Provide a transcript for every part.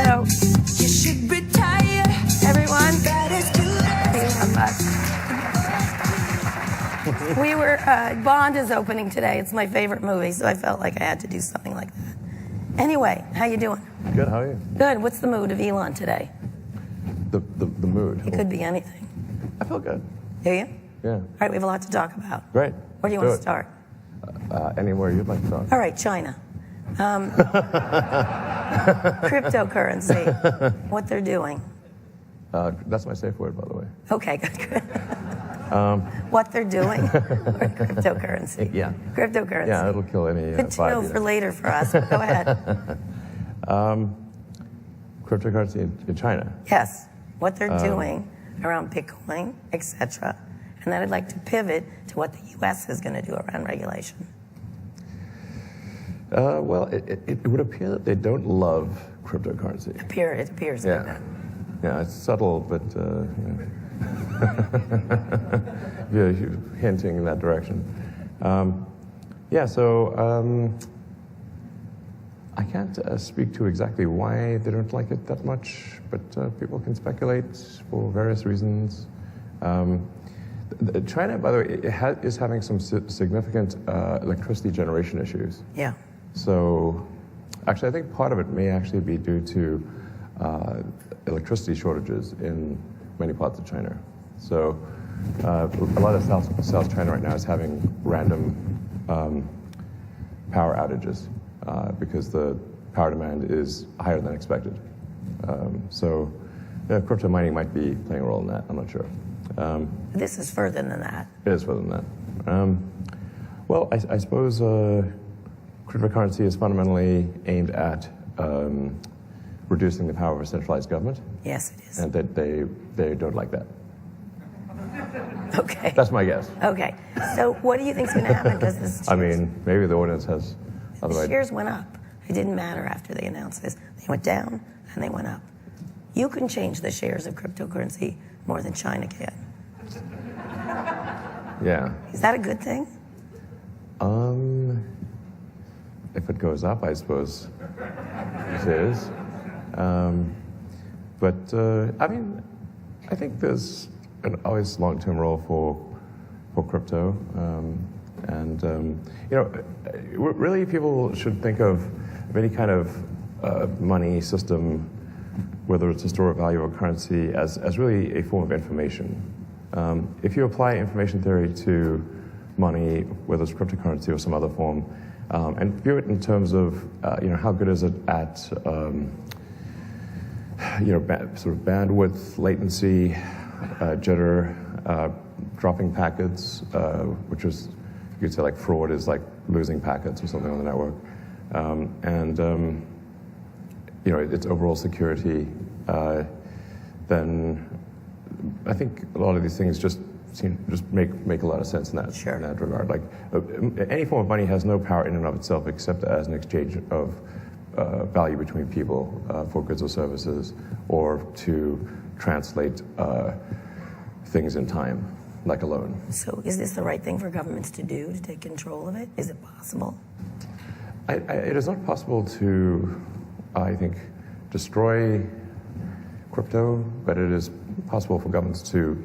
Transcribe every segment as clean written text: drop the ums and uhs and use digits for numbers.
So, you should retire. Everyone, Elon Musk. We were, Bond is opening today. It's my favorite movie, so I felt like I had to do something like that. Anyway, how you doing? Good, how are you? Good. What's the mood of Elon today? The mood? It could be anything. I feel good. Do you? Yeah. All right, we have a lot to talk about. Great. Where do you want to start? Anywhere you'd like to start. All right, China. Cryptocurrency, what they're doing. That's my safe word, by the way. Okay, good. What they're doing. Cryptocurrency. Yeah. Cryptocurrency. Yeah, it'll kill any Good to know for later for us. Go ahead. Cryptocurrency in China. Yes, what they're doing around Bitcoin, etc. And then I'd like to pivot to what the U.S. is going to do around regulation. Well, it would appear that they don't love cryptocurrency. It appears like that. Yeah, it's subtle, but you're hinting in that direction. I can't speak to exactly why they don't like it that much, but people can speculate for various reasons. China, by the way, is having some significant electricity generation issues. Yeah. So, actually, I think part of it may actually be due to electricity shortages in many parts of China. So, a lot of South China right now is having random power outages because the power demand is higher than expected. Crypto mining might be playing a role in that. I'm not sure. This is further than that. It is further than that. Well, I suppose cryptocurrency is fundamentally aimed at reducing the power of a centralized government. Yes, it is. And that they don't like that. Okay. That's my guess. Okay. So what do you think is going to happen? Because this I mean, maybe the audience has other the ideas. shares went up. It didn't matter after they announced this. They went down and they went up. You can change the shares of cryptocurrency more than China can. Yeah. Is that a good thing? If it goes up, I suppose it is. I mean, I think there's an always long-term role for crypto, really people should think of any kind of money system, whether it's a store of value or currency, as really a form of information. If you apply information theory to money, whether it's cryptocurrency or some other form, and view it in terms of how good is it at sort of bandwidth, latency, jitter, dropping packets, which is, you could say like fraud is like losing packets or something on the network, its overall security, then I think a lot of these things just make a lot of sense in that, sure. in that regard. Like any form of money has no power in and of itself except as an exchange of value between people for goods or services, or to translate things in time, like a loan. So is this the right thing for governments to do, to take control of it? Is it possible? It is not possible to, I think, destroy crypto, but it is possible for governments to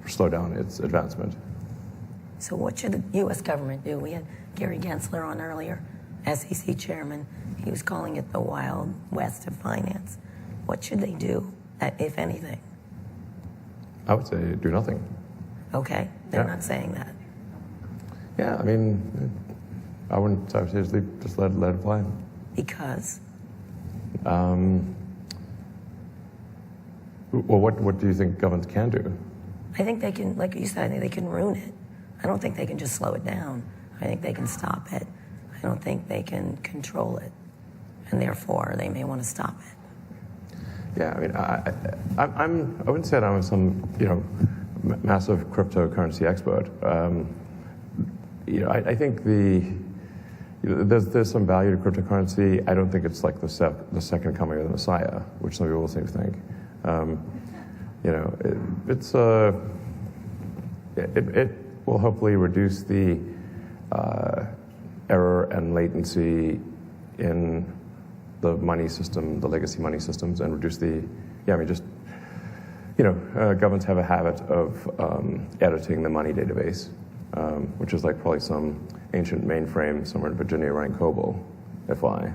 slow down its advancement. So what should the U.S. government do? We had Gary Gensler on earlier, SEC chairman. He was calling it the Wild West of finance. What should they do, if anything? I would say do nothing. Okay, they're not saying that. Yeah, I mean, I would say just let it fly. Because? Well, what do you think governments can do? I think they can, like you said, I think they can ruin it. I don't think they can just slow it down. I think they can stop it. I don't think they can control it. And therefore, they may want to stop it. Yeah, I mean, I wouldn't say that I'm some, massive cryptocurrency expert. I think there's some value to cryptocurrency. I don't think it's like the second coming of the Messiah, which some people seem to think. It will hopefully reduce the error and latency in the money system, the legacy money systems, and reduce the, governments have a habit of editing the money database, which is like probably some ancient mainframe somewhere in Virginia running COBOL, FY.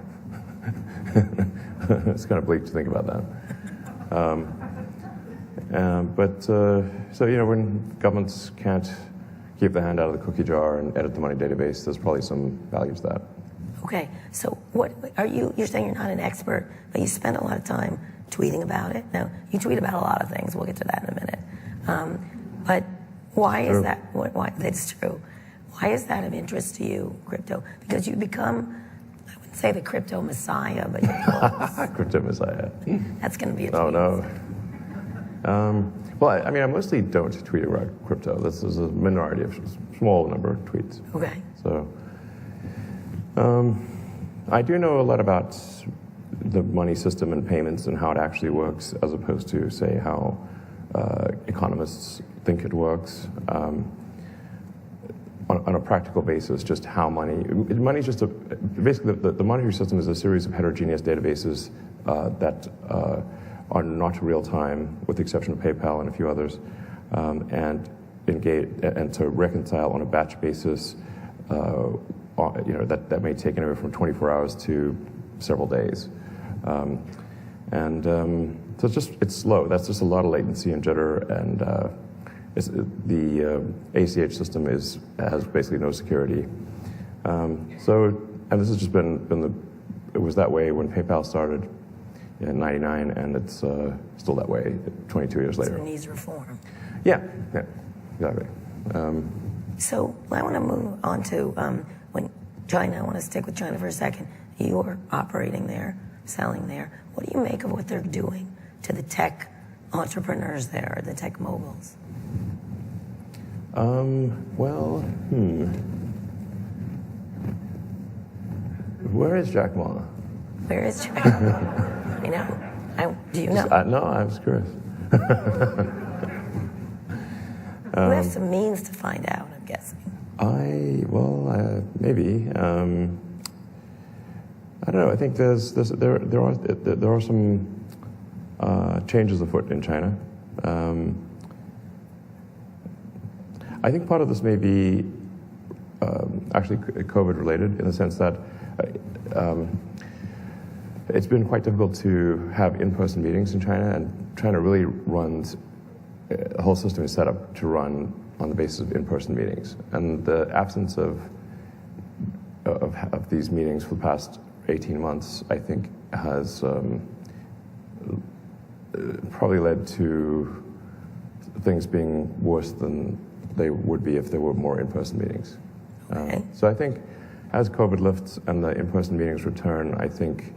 It's kind of bleak to think about that. When governments can't keep their hand out of the cookie jar and edit the money database, there's probably some value to that. Okay, so what are you're saying you're not an expert, but you spend a lot of time tweeting about it. Now, you tweet about a lot of things. We'll get to that in a minute. But why is that, why, that's true. Why is that of interest to you, crypto? Because you become, I wouldn't say the crypto messiah, but you're close. Crypto messiah. That's going to be a Oh, no. I mostly don't tweet about crypto. This is a minority of small number of tweets. Okay. So, I do know a lot about the money system and payments and how it actually works, as opposed to, say, how economists think it works. On a practical basis, just how money's just basically the monetary system is a series of heterogeneous databases that are not real time, with the exception of PayPal and a few others, and to reconcile on a batch basis. That may take anywhere from 24 hours to several days, so it's slow. That's just a lot of latency and jitter, and the ACH system has basically no security. And this has just been it was that way when PayPal started in '99, and it's still that way 22 years later. So it needs reform. Yeah, exactly. So I want to move on to when China. I want to stick with China for a second. You're operating there, selling there. What do you make of what they're doing to the tech entrepreneurs there, the tech moguls? Where is Jack Ma? Where is Jack Ma? Do you know? No, I was curious. You have some means to find out, I'm guessing. Maybe. I don't know. I think there are some changes afoot in China. I think part of this may be actually COVID related, in the sense that it's been quite difficult to have in-person meetings in China, and China really runs, the whole system is set up to run on the basis of in-person meetings. And the absence of these meetings for the past 18 months, I think, has probably led to things being worse than they would be if there were more in-person meetings. Okay. So I think as COVID lifts and the in-person meetings return, I think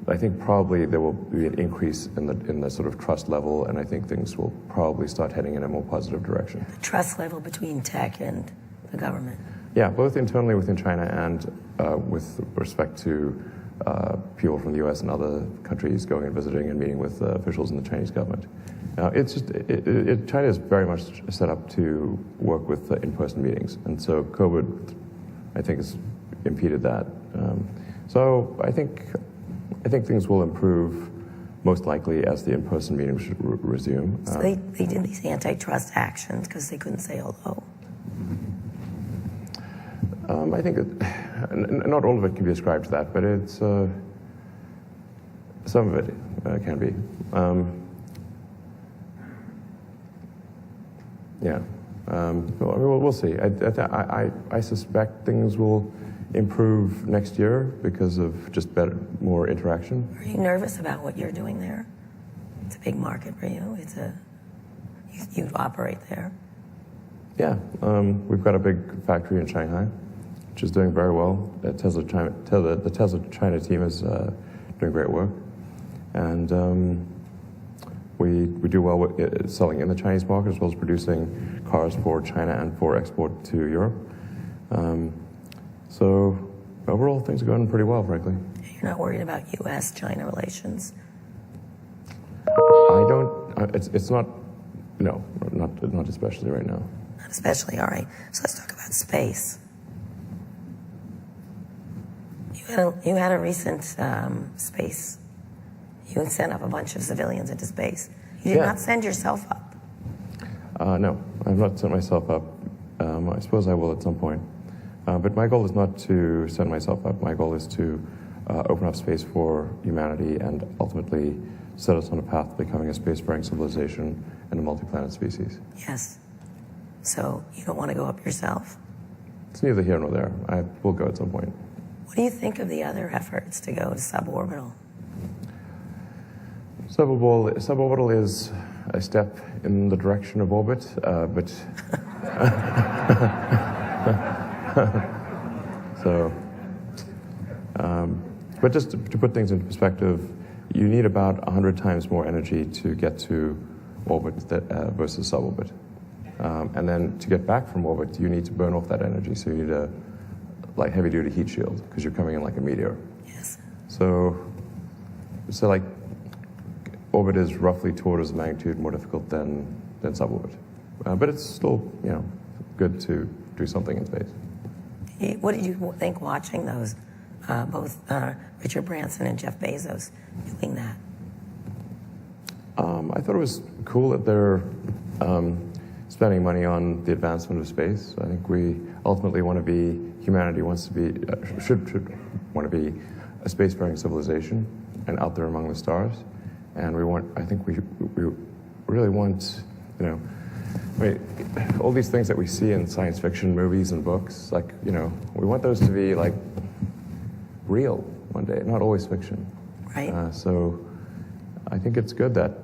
I think probably there will be an increase in the sort of trust level, and I think things will probably start heading in a more positive direction. The trust level between tech and the government. Yeah, both internally within China and with respect to people from the U.S. and other countries going and visiting and meeting with officials in the Chinese government. It's just China is very much set up to work with in-person meetings, and so COVID, I think, has impeded that. So I think things will improve most likely as the in-person meetings resume. So they did these antitrust actions because they couldn't say hello. I think not all of it can be ascribed to that, but it's some of it can be. We'll see. I suspect things will improve next year because of just more interaction. Are you nervous about what you're doing there? It's a big market for you. You operate there. Yeah, we've got a big factory in Shanghai, which is doing very well. The Tesla China team is doing great work, and we do well with selling in the Chinese market, as well as producing cars for China and for export to Europe. So overall, things are going pretty well, frankly. You're not worried about U.S.-China relations? I don't. It's not. No, not especially right now. Not especially. All right. So let's talk about space. You had a recent space. You sent up a bunch of civilians into space. You did not send yourself up. No, I've not sent myself up. I suppose I will at some point. But my goal is not to send myself up. My goal is to open up space for humanity and ultimately set us on a path to becoming a spacefaring civilization and a multi-planet species. Yes. So you don't want to go up yourself? It's neither here nor there. I will go at some point. What do you think of the other efforts to go to suborbital? Suborbital is a step in the direction of orbit, but but just to put things into perspective, you need about 100 times more energy to get to orbit versus suborbit. And then to get back from orbit, you need to burn off that energy. So you need a heavy-duty heat shield because you're coming in like a meteor. Yes. So like orbit is roughly 2 orders of magnitude more difficult than suborbit. But it's still, good to do something in space. What did you think watching those, both Richard Branson and Jeff Bezos doing that? I thought it was cool that they're spending money on the advancement of space. I think humanity wants to be, should want to be a spacefaring civilization and out there among the stars. And we really want, all these things that we see in science fiction movies and books, we want those to be real one day, not always fiction. Right. So I think it's good that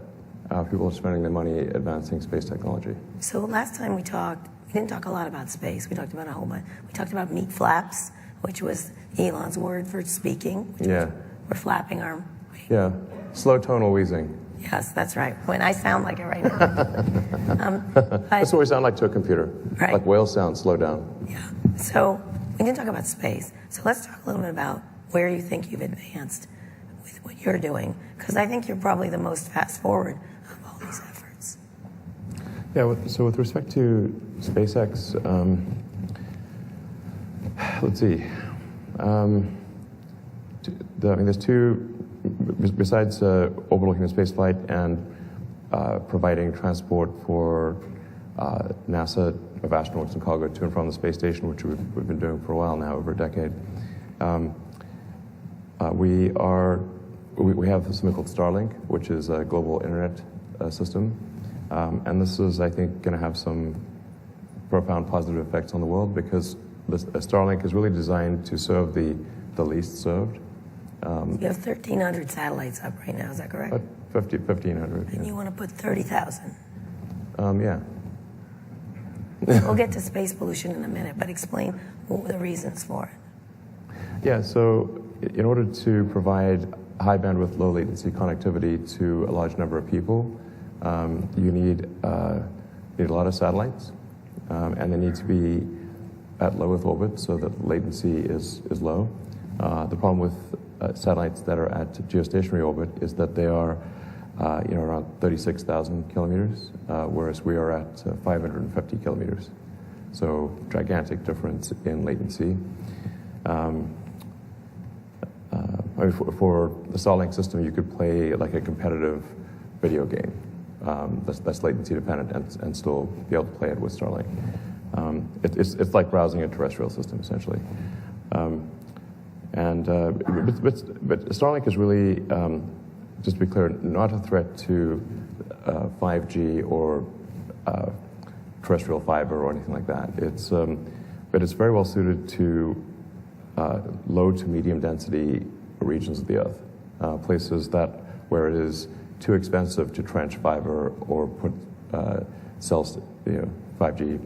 people are spending their money advancing space technology. So last time we talked, we didn't talk a lot about space. We talked about a whole bunch. We talked about meat flaps, which was Elon's word for speaking. We're flapping our... Yeah, slow tonal wheezing. Yes, that's right. When I sound like it right now. That's what we sound like to a computer. Right. Like whale sound, slow down. Yeah. So we didn't talk about space. So let's talk a little bit about where you think you've advanced with what you're doing, because I think you're probably the most fast forward of all these efforts. Yeah, so with respect to SpaceX, let's see. There's two, besides orbital human spaceflight and providing transport for NASA of astronauts and cargo to and from the space station, which we've been doing for a while now, over a decade. We have something called Starlink, which is a global internet system, and this is, I think, going to have some profound positive effects on the world because Starlink is really designed to serve the least served. You have 1,300 satellites up right now, is that correct? 1,500. And you want to put 30,000. Yeah. We'll get to space pollution in a minute, but explain what were the reasons for it. Yeah, so in order to provide high bandwidth, low latency connectivity to a large number of people, you need a lot of satellites, and they need to be at low Earth orbit so that latency is low. The problem with satellites that are at geostationary orbit is that they are around 36,000 kilometers, whereas we are at 550 kilometers. So gigantic difference in latency. For the Starlink system, you could play like a competitive video game that's latency dependent and still be able to play it with Starlink. It's like browsing a terrestrial system, essentially. But Starlink is really, just to be clear, not a threat to 5G or terrestrial fiber or anything like that. But it's very well suited to low to medium density regions of the Earth, places where it is too expensive to trench fiber or put 5G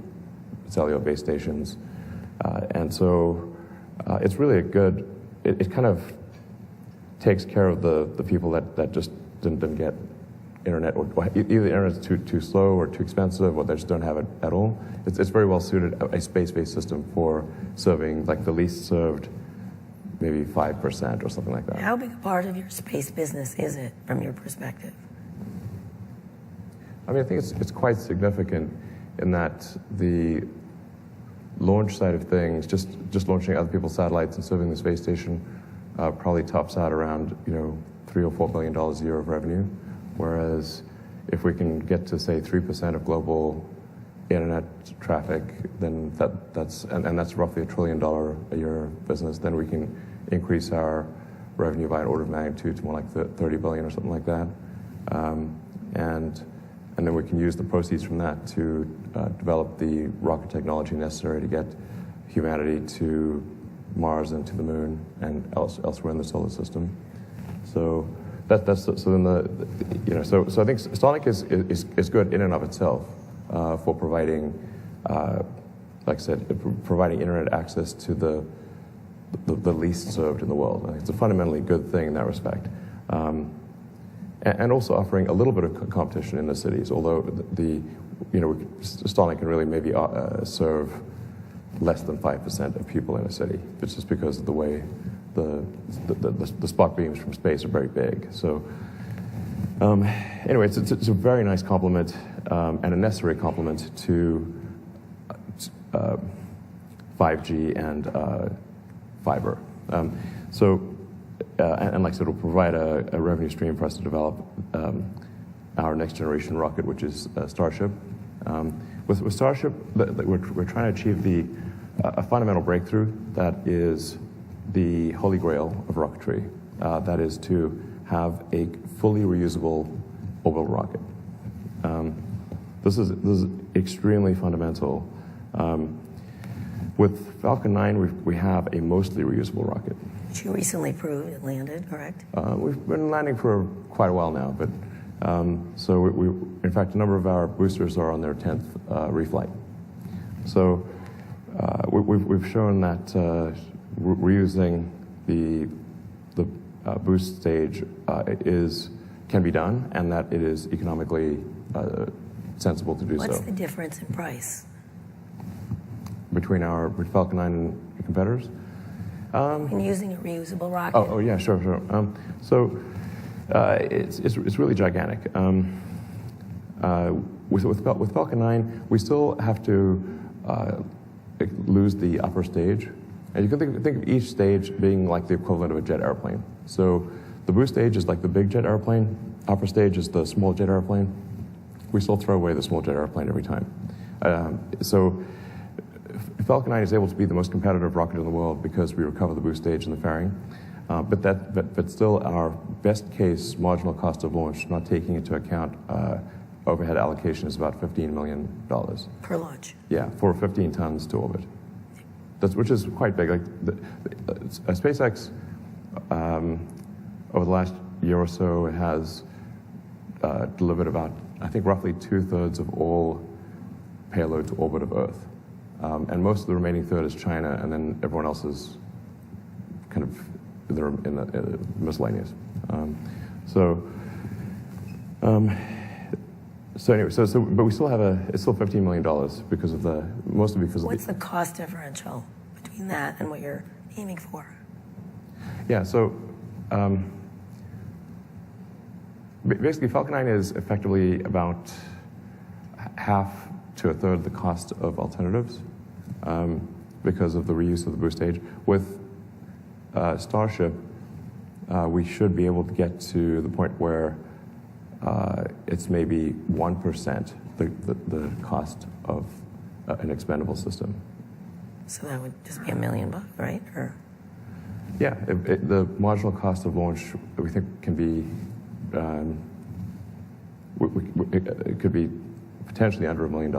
cellular base stations, and so it's really a good. It kind of takes care of the people that just didn't get internet, or either the internet's too slow or too expensive, or they just don't have it at all. It's very well suited, a space-based system for serving like the least served, maybe 5% or something like that. How big a part of your space business is it, from your perspective? I mean, I think it's quite significant in that the launch side of things, just launching other people's satellites and serving the space station, probably tops out around $3 or $4 billion a year of revenue, whereas if we can get to say 3% of global internet traffic, then that's roughly $1 trillion a year business. Then we can increase our revenue by an order of magnitude to more like 30 billion or something like that, and then we can use the proceeds from that to develop the rocket technology necessary to get humanity to Mars and to the Moon and elsewhere in the solar system. So so I think Starlink is good in and of itself for providing, like I said, providing internet access to the least served in the world. I think it's a fundamentally good thing in that respect, and also offering a little bit of competition in the cities. Although Starlink can really maybe serve less than 5% of people in a city. It's just because of the way the spot beams from space are very big. So anyway, it's a very nice complement and a necessary complement to 5G and fiber. And like I said, it'll provide a revenue stream for us to develop our next generation rocket, which is Starship. With Starship, we're trying to achieve a fundamental breakthrough that is the holy grail of rocketry. That is to have a fully reusable orbital rocket. This is extremely fundamental. With Falcon 9, we have a mostly reusable rocket. Which you recently proved it landed, correct? We've been landing for quite a while now, but so we in fact, a number of our boosters are on their 10th reflight. So we've shown that reusing the boost stage can be done, and that it is economically sensible to do so. What's the difference in price between Falcon 9 and competitors? In using a reusable rocket? Oh yeah, sure. It's really gigantic. With Falcon 9, we still have to lose the upper stage. And you can think of each stage being like the equivalent of a jet airplane. So the boost stage is like the big jet airplane. Upper stage is the small jet airplane. We still throw away the small jet airplane every time. So Falcon 9 is able to be the most competitive rocket in the world because we recover the boost stage and the fairing. But still, our best case marginal cost of launch, not taking into account overhead allocation, is about $15 million. Per launch? Yeah, for 15 tons to orbit. Which is quite big. Like SpaceX, over the last year or so, has delivered about, I think, roughly 2/3 of all payload to orbit of Earth. And most of the remaining third is China, and then everyone else is kind of in the miscellaneous. So anyway, but we still have it's still $15 million mostly because of What's the cost differential between that and what you're aiming for? Yeah, so basically Falcon 9 is effectively about half to a third the cost of alternatives because of the reuse of the boost stage. With Starship, we should be able to get to the point where it's maybe 1% the cost of an expendable system. So that would just be $1 million, right? Or yeah, the marginal cost of launch we think can be it could be potentially under $1 million.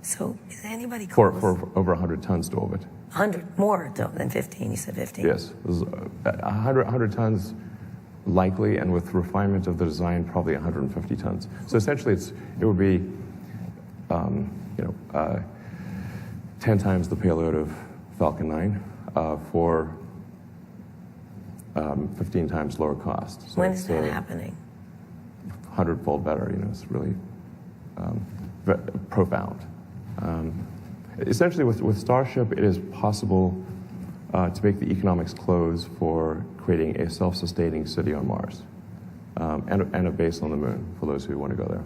So is anybody close? For over 100 tons to orbit. 100 more than 15. You said 15. Yes, 100 tons likely, and with refinement of the design, probably 150 tons. So essentially, it would be 10 times the payload of Falcon 9 for 15 times lower cost. So when is that happening? 100-fold better. It's really profound. Essentially, with Starship, it is possible to make the economics close for creating a self-sustaining city on Mars and a base on the Moon for those who want to go there.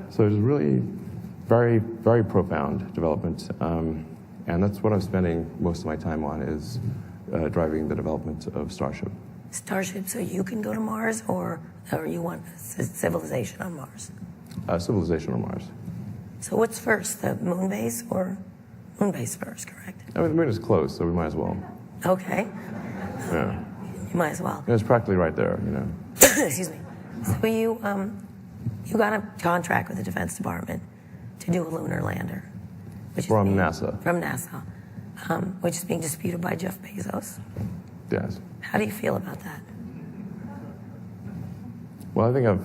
So it's really very, very profound development. And that's what I'm spending most of my time on, is driving the development of Starship. Starship, so you can go to Mars, or you want civilization on Mars? Civilization on Mars. So what's first, the Moonbase or Moonbase first, correct? I mean, the moon is close, so we might as well. Okay. Yeah. You might as well. It's practically right there, you know. Excuse me. So you got a contract with the Defense Department to do a lunar lander. From NASA. From NASA, which is being disputed by Jeff Bezos. Yes. How do you feel about that? Well, I think I've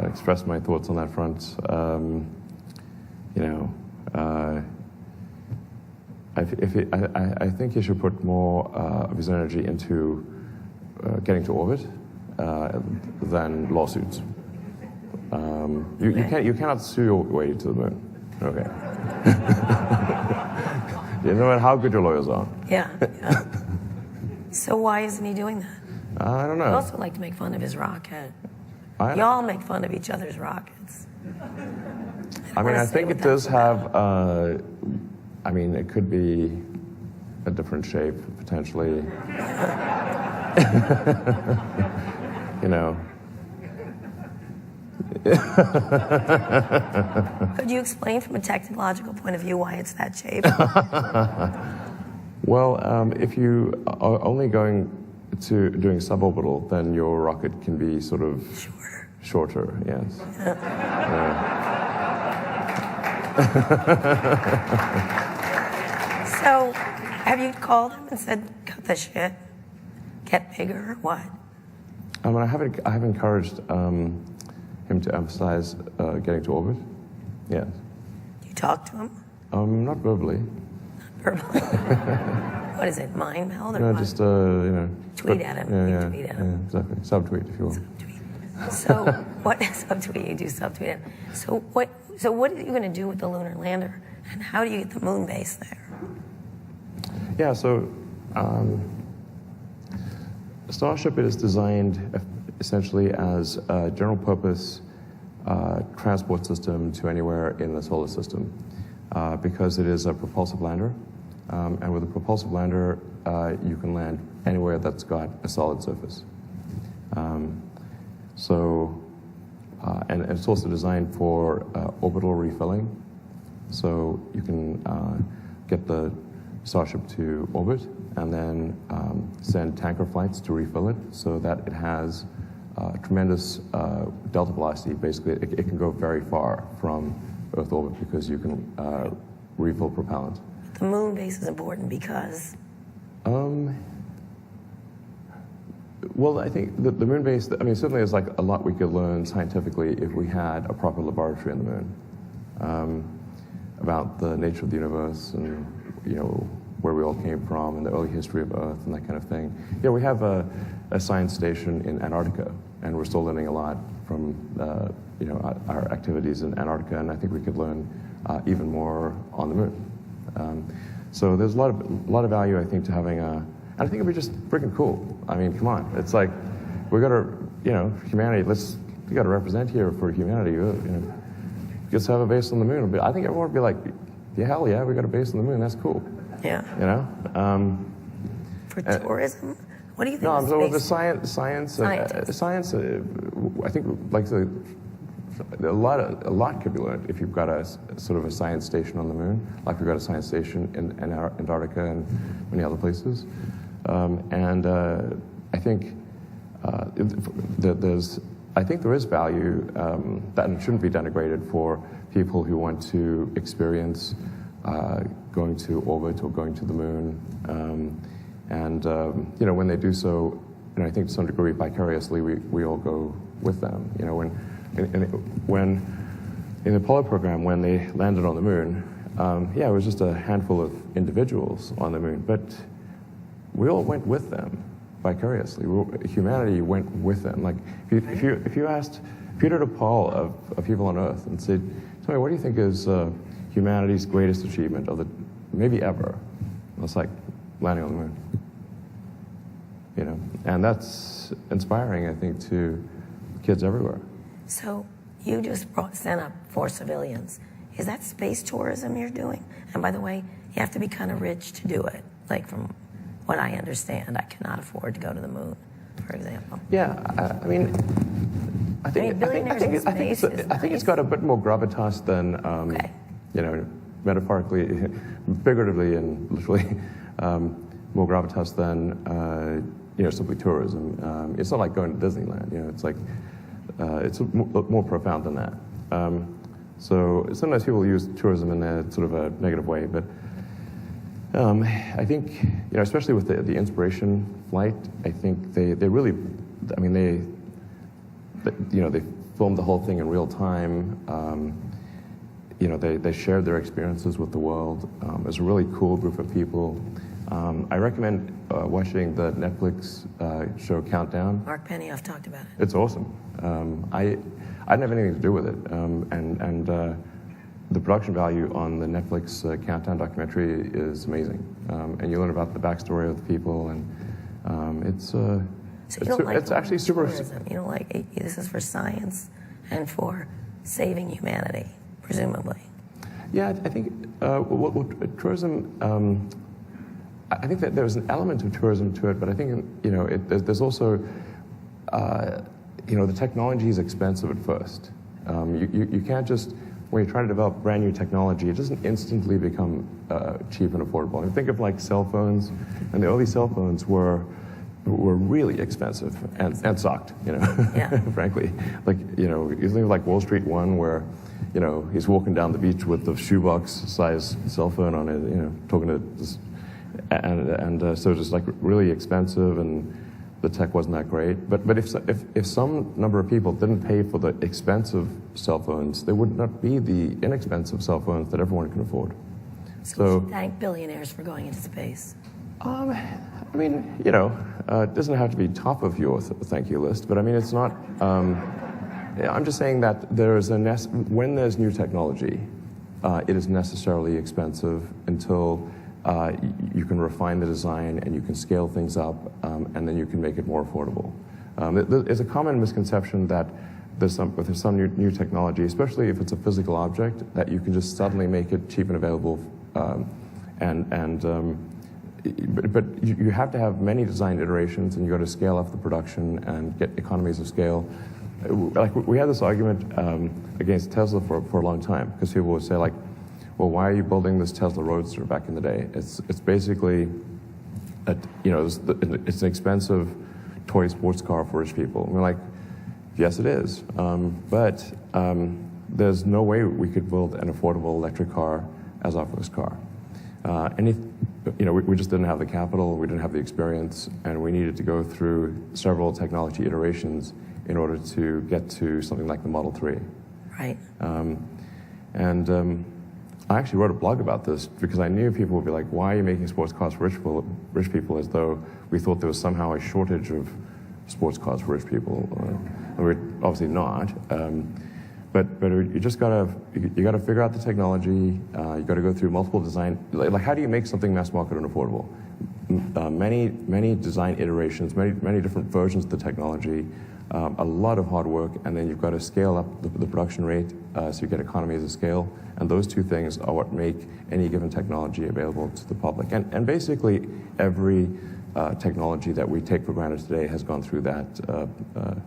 expressed my thoughts on that front. I think he should put more of his energy into getting to orbit than lawsuits. You cannot sue your way to the moon. Okay. No matter how good your lawyers are. Yeah. So why isn't he doing that? I don't know. I also like to make fun of his rocket. Y'all make fun of each other's rockets. I think it does have, it could be a different shape, potentially. You know. Could you explain from a technological point of view why it's that shape? Well, if you are only going to doing suborbital, then your rocket can be sort of shorter, yes. So, have you called him and said, cut the shit, get bigger, what? I have encouraged him to emphasize getting to orbit, yes. Do you talk to him? Not verbally. Not verbally? What is it, mind meld or no, what? Just, Tweet at him. Yeah, tweet at him. Yeah, exactly. Subtweet, if you will. So, what subtweet? You do subtweet him. So what are you going to do with the lunar lander, and how do you get the moon base there? Yeah, so Starship is designed essentially as a general purpose transport system to anywhere in the solar system because it is a propulsive lander. And with a propulsive lander, you can land anywhere that's got a solid surface. And it's also designed for orbital refilling. So you can get the Starship to orbit and then send tanker flights to refill it so that it has tremendous delta velocity. Basically, it can go very far from Earth orbit because you can refill propellant. The moon base is important because? Well, I think the moon base, certainly there's like a lot we could learn scientifically if we had a proper laboratory on the moon about the nature of the universe and, where we all came from and the early history of Earth and that kind of thing. Yeah, we have a science station in Antarctica, and we're still learning a lot from, our activities in Antarctica, and I think we could learn even more on the moon. So there's a lot of value, I think, to having and I think it'd be just freaking cool. I mean, come on. It's like, we got to, humanity, you got to represent here for humanity. Just have a base on the moon. I think everyone would be like, yeah, hell yeah, we got a base on the moon. That's cool. Yeah. For tourism? What do you think? No, so the science. I think like a lot could be learned if you've got a sort of a science station on the moon, like we've got a science station in Antarctica and many other places. I think there is value that shouldn't be denigrated for people who want to experience going to orbit or going to the moon. When they do so, I think to some degree vicariously we all go with them. When in the Apollo program, when they landed on the moon, it was just a handful of individuals on the moon, but we all went with them vicariously. Humanity went with them. Like if you did a poll of people on Earth and said, "Tell me, what do you think is humanity's greatest achievement of maybe ever?" It's like landing on the moon. And that's inspiring, I think, to kids everywhere. So you just sent up 4 civilians. Is that space tourism you're doing? And by the way, you have to be kind of rich to do it. Like from what I understand, I cannot afford to go to the moon, for example. Yeah, I mean, I think it's got a bit more gravitas than, metaphorically, figuratively, and literally, more gravitas than simply tourism. It's not like going to Disneyland. It's like it's more profound than that. So sometimes people use tourism in a sort of a negative way, but I think especially with the inspiration flight, I think they really, I mean they filmed the whole thing in real time. They shared their experiences with the world. It was a really cool group of people. I recommend watching the Netflix show Countdown. Mark Benioff talked about it. It's awesome. I didn't have anything to do with it, and the production value on the Netflix Countdown documentary is amazing, and you learn about the backstory of the people, and it's actually super. Tourism. You don't like this is for science and for saving humanity, presumably. Yeah, I think tourism. I think that there's an element of tourism to it, but I think there's also the technology is expensive at first. You can't just, when you're trying to develop brand new technology, it doesn't instantly become cheap and affordable. I mean, think of like cell phones, and the early cell phones were really expensive and sucked. Yeah. Frankly, like you think of like Wall Street One, where he's walking down the beach with the shoebox size cell phone on it, talking to this. And so just like really expensive, and the tech wasn't that great. But if some number of people didn't pay for the expensive cell phones, there would not be the inexpensive cell phones that everyone can afford. So we should thank billionaires for going into space. I mean, it doesn't have to be top of your thank you list, but I mean, it's not. I'm just saying that when there's new technology, it is necessarily expensive until you can refine the design and you can scale things up, and then you can make it more affordable. There's a common misconception that there's some new technology, especially if it's a physical object, that you can just suddenly make it cheap and available, but you have to have many design iterations, and you got to scale up the production and get economies of scale. Like we had this argument against Tesla for a long time, because people would say like, well, why are you building this Tesla Roadster back in the day? It's basically, it's an expensive toy sports car for rich people. And we're like, yes, it is. But there's no way we could build an affordable electric car as our first car. We just didn't have the capital, we didn't have the experience, and we needed to go through several technology iterations in order to get to something like the Model 3. Right. I actually wrote a blog about this because I knew people would be like, why are you making sports cars for rich people, as though we thought there was somehow a shortage of sports cars for rich people. We're obviously not. But you just gotta figure out the technology. You gotta go through multiple design. Like how do you make something mass market and affordable? Many design iterations, many different versions of the technology. A lot of hard work, and then you've got to scale up the production rate so you get economies of scale. And those two things are what make any given technology available to the public. And basically, every technology that we take for granted today has gone through that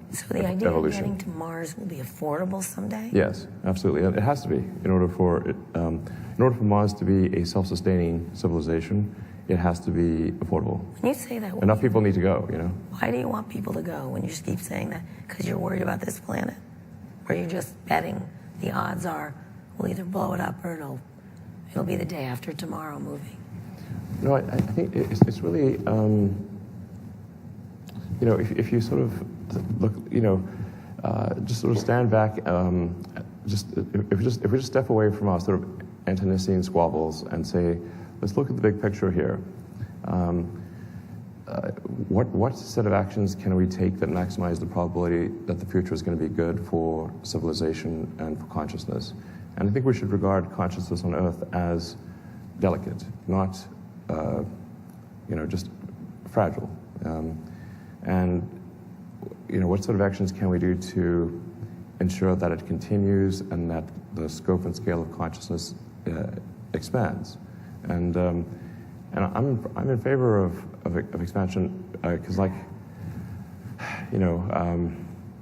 So the idea evolution. of getting to Mars will be affordable someday? Yes, absolutely. It has to be. In order for Mars to be a self-sustaining civilization, it has to be affordable. When you say that, Enough people need to go, Why do you want people to go when you just keep saying that? Because you're worried about this planet? Or you're just betting the odds are we'll either blow it up or it'll be the day after tomorrow movie? No, I think it's really, if you sort of look, just sort of stand back, if we just step away from our sort of internecine squabbles and say, let's look at the big picture here. What set of actions can we take that maximize the probability that the future is going to be good for civilization and for consciousness? And I think we should regard consciousness on Earth as delicate, not just fragile. What sort of actions can we do to ensure that it continues and that the scope and scale of consciousness expands? And I'm in favor of expansion because,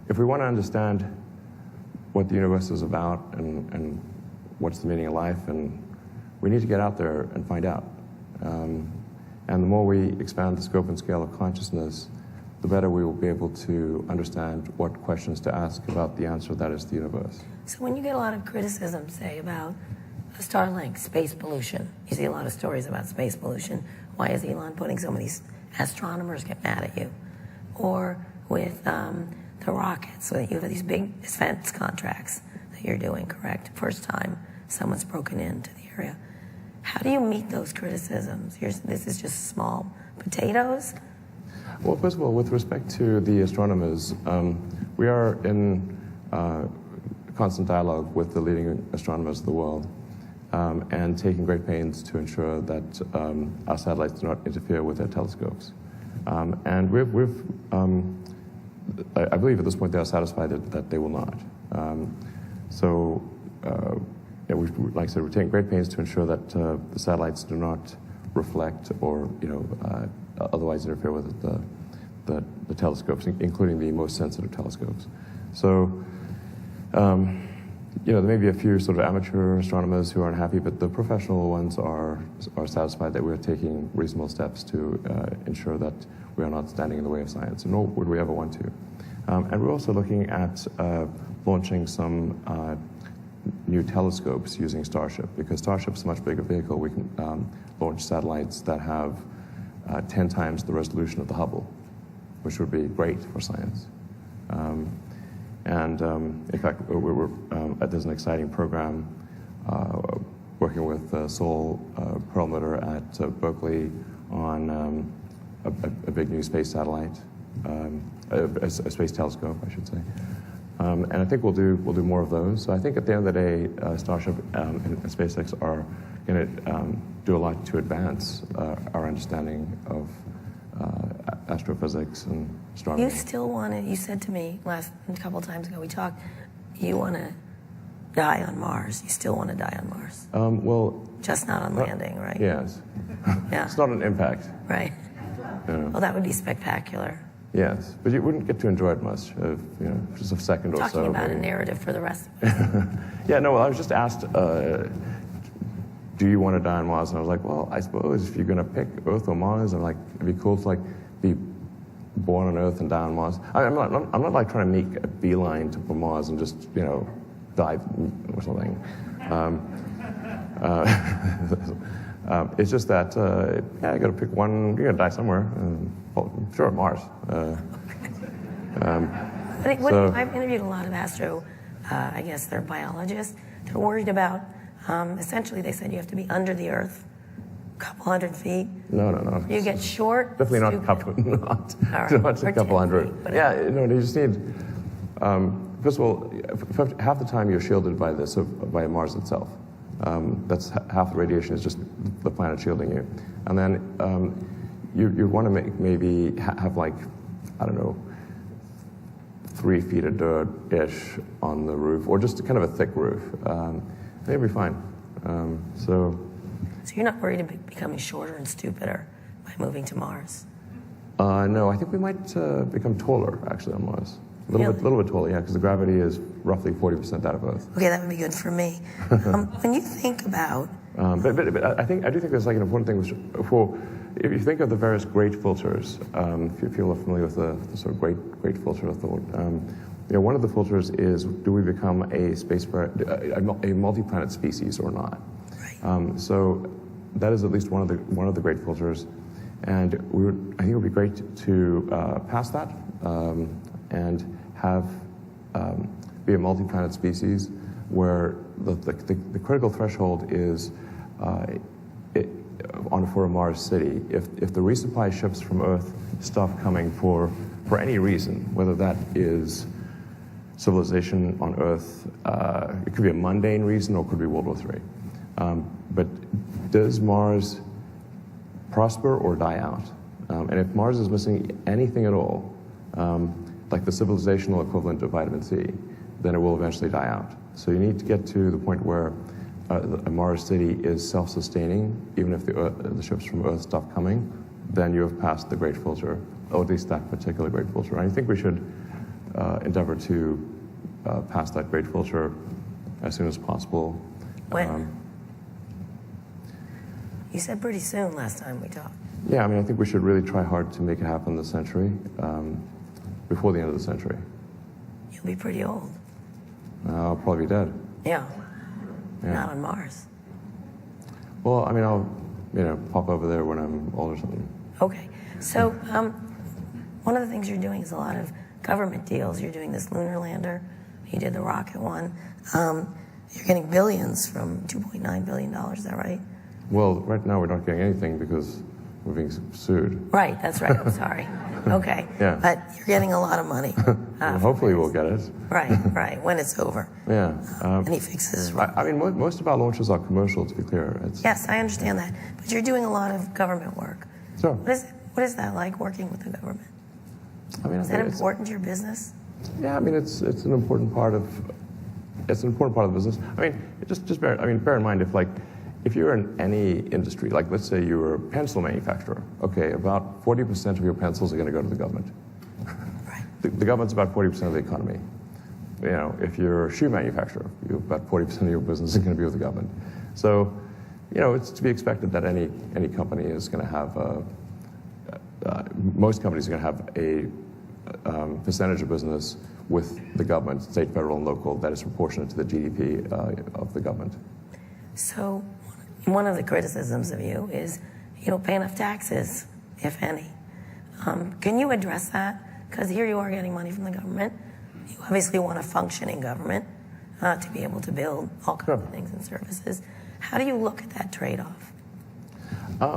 if we want to understand what the universe is about and what's the meaning of life, and we need to get out there and find out. And the more we expand the scope and scale of consciousness, the better we will be able to understand what questions to ask about the answer that is the universe. So when you get a lot of criticism, say, about Starlink, space pollution, you see a lot of stories about space pollution. Why is Elon putting so many astronomers get mad at you? Or with the rockets, so that you have these big defense contracts that you're doing, correct? First time someone's broken into the area. How do you meet those criticisms? This is just small potatoes? Well, first of all, with respect to the astronomers, we are in constant dialogue with the leading astronomers of the world, and taking great pains to ensure that our satellites do not interfere with their telescopes. And I believe at this point they are satisfied that they will not. Like I said, we're taking great pains to ensure that the satellites do not reflect or otherwise interfere with the telescopes, including the most sensitive telescopes. So, there may be a few sort of amateur astronomers who aren't happy, but the professional ones are satisfied that we're taking reasonable steps to ensure that we are not standing in the way of science, nor would we ever want to. And we're also looking at launching some new telescopes using Starship, because Starship's a much bigger vehicle. We can launch satellites that have 10 times the resolution of the Hubble, which would be great for science. In fact, there's an exciting program working with Sol Perlmutter at Berkeley on a big new space satellite, a space telescope, I should say. And I think we'll do more of those. So I think at the end of the day, Starship and SpaceX are going to do a lot to advance our understanding of astrophysics and astronomy. You still want to, you said to me a couple of times ago we talked, you want to die on Mars. You still want to die on Mars. Well, just not on landing, right? Yes. Yeah. It's not an impact. Right. Yeah. Well, that would be spectacular. Yes, but you wouldn't get to enjoy it much, just a second or so. Talking about maybe. a narrative for the rest of us. Yeah, no, I was just asked, do you want to die on Mars? And I was like, well, I suppose if you're going to pick Earth or Mars, and it'd be cool to be born on Earth and die on Mars. I'm not like trying to make a beeline to Mars and just dive or something. It's just that you got to pick one. You're going to die somewhere. Sure, Mars. I've interviewed a lot of astro. I guess they're biologists. They're worried about. Essentially, they said you have to be under the Earth, a couple hundred feet. No. You get short. Definitely not a couple. Not a couple hundred. Feet, you just need. First of all, half the time you're shielded by Mars itself. That's half the radiation is just the planet shielding you, and then you want to maybe have 3 feet of dirt-ish on the roof, or just kind of a thick roof. It'll be fine. So you're not worried about becoming shorter and stupider by moving to Mars? No, I think we might become taller actually on Mars. A little bit taller, yeah, because the gravity is roughly 40% out of Earth. Okay, that would be good for me. When you think about, but I do think there's an important thing if you think of the various great filters. If you feel familiar with the sort of great filter of thought, one of the filters is: do we become a multi-planet species or not? Right. So that is at least one of the great filters, and I think it would be great to pass that. And have be a multi-planet species where the critical threshold is for a Mars city. If the resupply ships from Earth stop coming for any reason, whether that is civilization on Earth, it could be a mundane reason or it could be World War III. But does Mars prosper or die out? And if Mars is missing anything at all, like the civilizational equivalent of vitamin C, then it will eventually die out. So you need to get to the point where a Mars city is self-sustaining, even if the ships from Earth stop coming, then you have passed the great filter, or at least that particular great filter. And I think we should endeavor to pass that great filter as soon as possible. When? You said pretty soon last time we talked. Yeah, I mean, I think we should really try hard to make it happen this century, before the end of the century. You'll be pretty old. I'll probably be dead. Yeah. Yeah. Not on Mars. Well, I mean, I'll, pop over there when I'm old or something. Okay. So one of the things you're doing is a lot of government deals. You're doing this lunar lander. You did the rocket one. You're getting billions from $2.9 billion, is that right? Well, right now we're not getting anything because we're being sued. Right, that's right. I'm sorry. Okay. Yeah. But you're getting a lot of money. Well, hopefully we'll get it. Right, when it's over. Yeah. And he fixes. I mean, most of our launches are commercial, to be clear. Yes, I understand that. But you're doing a lot of government work. Sure. What is that like, working with the government? I mean, is that important to your business? Yeah, I mean, it's an important part of the business. I mean, bear in mind if you're in any industry, like let's say you're a pencil manufacturer, okay, about 40% of your pencils are going to go to the government. Right. The government's about 40% of the economy. If you're a shoe manufacturer, about 40% of your business is going to be with the government. So, it's to be expected that any company is going to have most companies are going to have a percentage of business with the government, state, federal, and local, that is proportionate to the GDP of the government. So one of the criticisms of you is you don't pay enough taxes, if any. Can you address that? Because here you are getting money from the government. You obviously want a functioning government to be able to build all kinds of things and services. How do you look at that trade-off?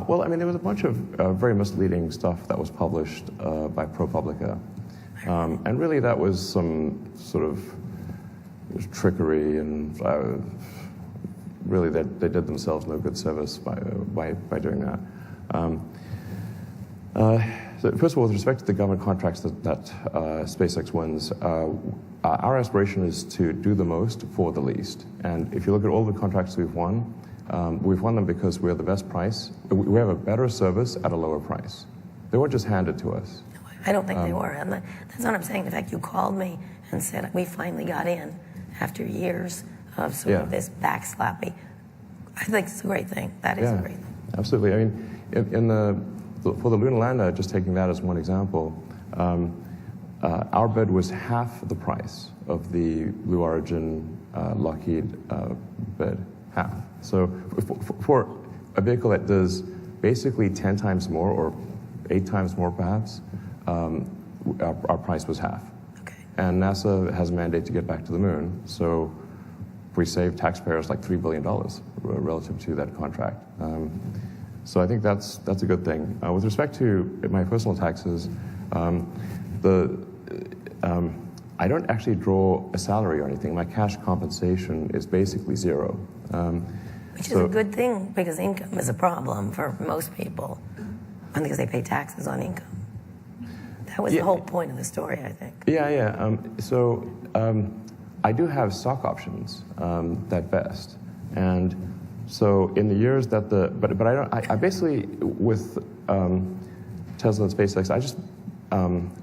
Well, I mean, there was a bunch of very misleading stuff that was published by ProPublica. And really that was some sort of trickery, and really they did themselves no good service by doing that. So first of all, with respect to the government contracts that SpaceX wins, our aspiration is to do the most for the least. And if you look at all the contracts we've won them because we're the best price. We have a better service at a lower price. They weren't just handed to us. I don't think they were. That's not what I'm saying. The fact you called me and said we finally got in after years of sort of this backslapping, I think it's a great thing. That is a great thing. Absolutely. I mean, for the lunar lander, just taking that as one example, our bid was half the price of the Blue Origin Lockheed bid. Half. So for a vehicle that does basically 10 times more or 8 times more perhaps, our price was half. Okay. And NASA has a mandate to get back to the moon, so we saved taxpayers like $3 billion relative to that contract. So I think that's a good thing. With respect to my personal taxes, I don't actually draw a salary or anything. My cash compensation is basically zero. Which is a good thing, because income is a problem for most people, because they pay taxes on income. That was the whole point of the story, I think. Yeah. So I do have stock options that vest, and so in the years that I basically with Tesla and SpaceX, I just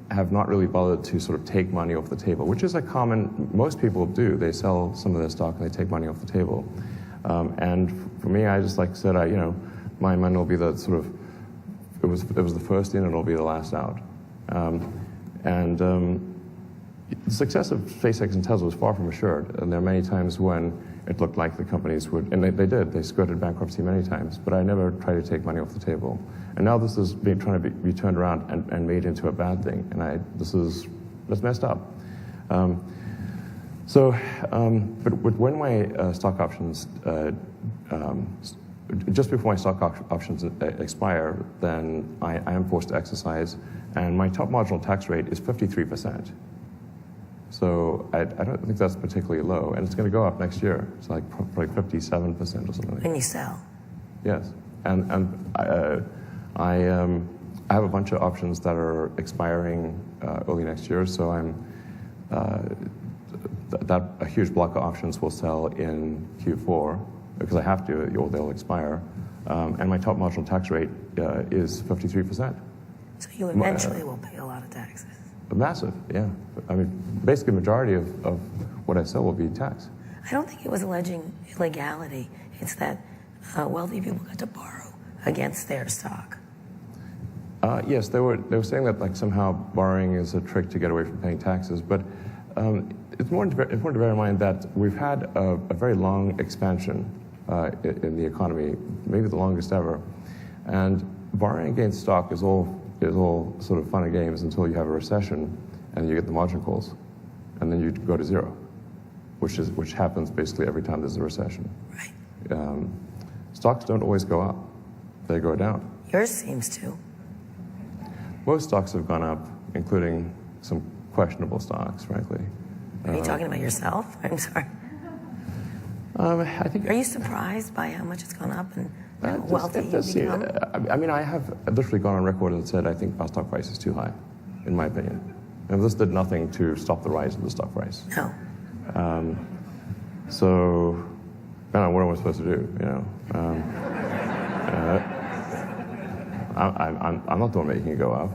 have not really bothered to sort of take money off the table, which is most people do. They sell some of their stock and they take money off the table. And for me, I just said, my money will be the sort of, it was the first in and it'll be the last out. The success of SpaceX and Tesla was far from assured, and there are many times when it looked like the companies would, and they skirted bankruptcy many times, but I never tried to take money off the table. And now this is trying to be turned around and made into a bad thing, and that's messed up. But when my stock options, just before my stock options expire, then I am forced to exercise, and my top marginal tax rate is 53%. So I don't think that's particularly low, and it's going to go up next year. It's probably 57% or something. When you sell. Yes, and I have a bunch of options that are expiring early next year, so a huge block of options will sell in Q4, because I have to, or they'll expire. And my top marginal tax rate is 53%. So you eventually will pay a lot of taxes. Massive, yeah. I mean, basically, majority of what I sell will be taxed. I don't think it was alleging illegality. It's that wealthy people got to borrow against their stock. Yes, they were saying that like somehow borrowing is a trick to get away from paying taxes, but it's important to bear in mind that we've had a very long expansion in the economy, maybe the longest ever, and borrowing against stock is all sort of fun and games until you have a recession and you get the margin calls, and then you go to zero, which happens basically every time there's a recession. Right. Stocks don't always go up; they go down. Yours seems to. Most stocks have gone up, including some questionable stocks, frankly. Are you talking about yourself? I'm sorry. I think. Are you surprised by how much it's gone up and how wealthy you've become? I mean, I have literally gone on record and said I think our stock price is too high, in my opinion. And this did nothing to stop the rise of the stock price. No. So, I don't know, what am I supposed to do? You know, I'm not the one making it go up.